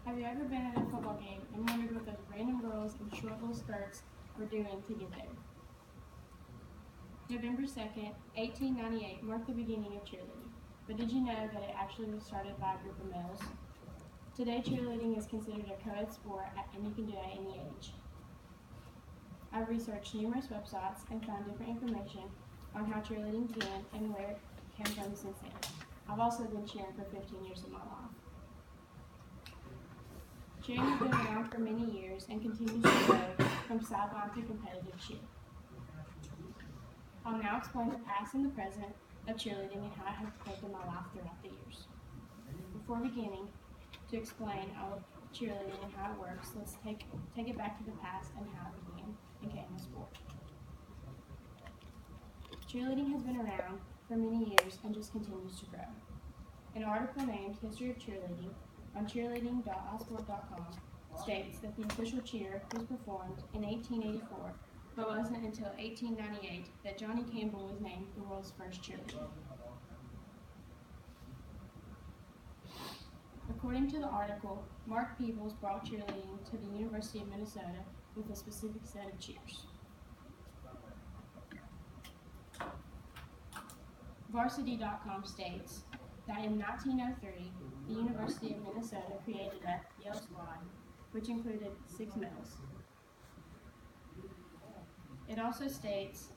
Have you ever been at a football game and wondered what those random girls in short little skirts were doing to get there? November 2nd, 1898 marked the beginning of cheerleading, but did you know that it actually was started by a group of males? Today, cheerleading is considered a co-ed sport and you can do it at any age. I've researched numerous websites and found different information on how cheerleading began and where it came from since then. I've also been cheering for 15 years of my life. Cheering has been around for many years and continues to grow from sideline to competitive cheer. I'll now explain the past and the present of cheerleading and how it has affected my life throughout the years. Before beginning to explain cheerleading and how it works, let's take it back to the past and how it began and became a sport. Cheerleading has been around for many years and just continues to grow. An article named History of Cheerleading on cheerleading.isport.com states that the official cheer was performed in 1884, but it wasn't until 1898 that Johnny Campbell was named the world's first cheerleader. According to the article, Mark Peebles brought cheerleading to the University of Minnesota with a specific set of cheers. Varsity.com states that in 1903, the University of Minnesota created a Yale squad, which included 6 males. It also states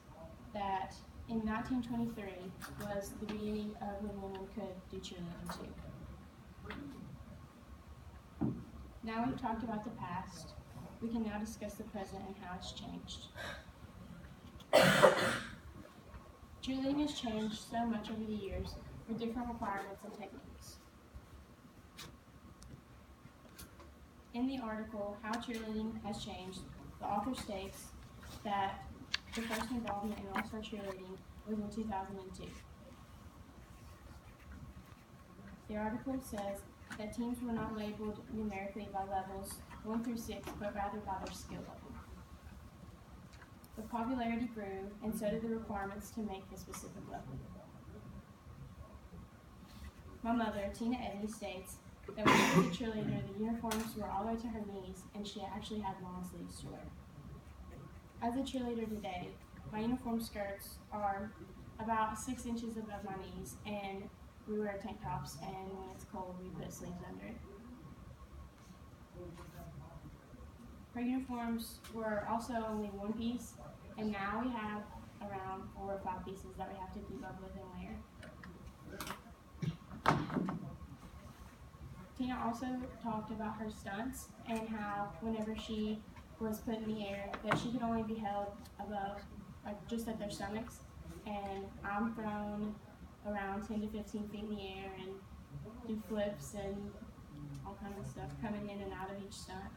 that in 1923 was the beginning of when women could do cheerleading too. Now we've talked about the past, we can now discuss the present and how it's changed. Cheerleading has changed so much over the years with different requirements and techniques. In the article, How Cheerleading Has Changed, the author states that the first involvement in all-star cheerleading was in 2002. The article says that teams were not labeled numerically by levels 1 through 6, but rather by their skill level. The popularity grew, and so did the requirements to make the specific level. My mother, Chandra Edney, states that when she was a cheerleader, the uniforms were all the way to her knees, and she actually had long sleeves to wear. As a cheerleader today, my uniform skirts are about 6 inches above my knees, and we wear tank tops, and when it's cold, we put sleeves under it. Her uniforms were also only one piece, and now we have around 4 or 5 pieces that we have to keep up with and wear. Tina also talked about her stunts and how whenever she was put in the air that she could only be held above, just at their stomachs, and I'm thrown around 10 to 15 feet in the air and do flips and all kinds of stuff coming in and out of each stunt.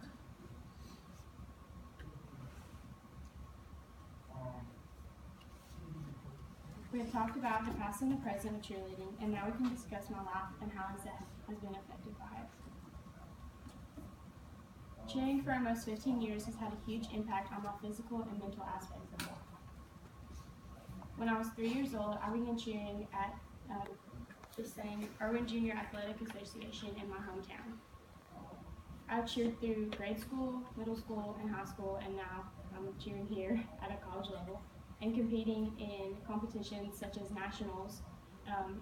We have talked about the past and the present of cheerleading, and now we can discuss my life and how it has been affected by it. Cheering for almost 15 years has had a huge impact on my physical and mental aspects of life. When I was 3 years old, I began cheering at the same Irwin Junior Athletic Association in my hometown. I cheered through grade school, middle school, and high school, and now I'm cheering here at a college level and competing in competitions such as nationals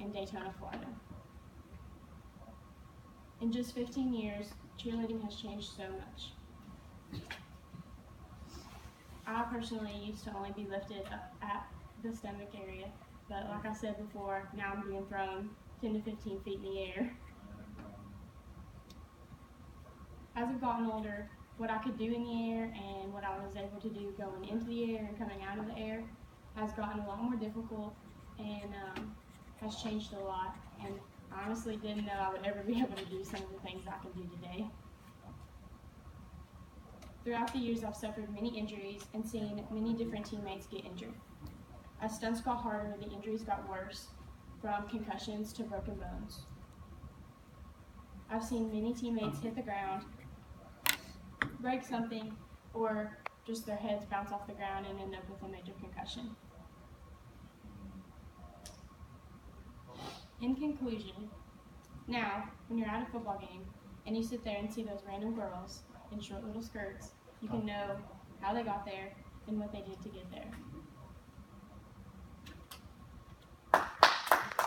in Daytona, Florida. In just 15 years, cheerleading has changed so much. I personally used to only be lifted up at the stomach area, but like I said before, now I'm being thrown 10 to 15 feet in the air. As I've gotten older, what I could do in the air and what I was able to do going into the air and coming out of the air has gotten a lot more difficult and has changed a lot, and I honestly didn't know I would ever be able to do some of the things I can do today. Throughout the years, I've suffered many injuries and seen many different teammates get injured. As stunts got harder, the injuries got worse, from concussions to broken bones. I've seen many teammates hit the ground, break something, or just their heads bounce off the ground and end up with a major concussion. In conclusion, now, when you're at a football game and you sit there and see those random girls in short little skirts, you can know how they got there and what they did to get there.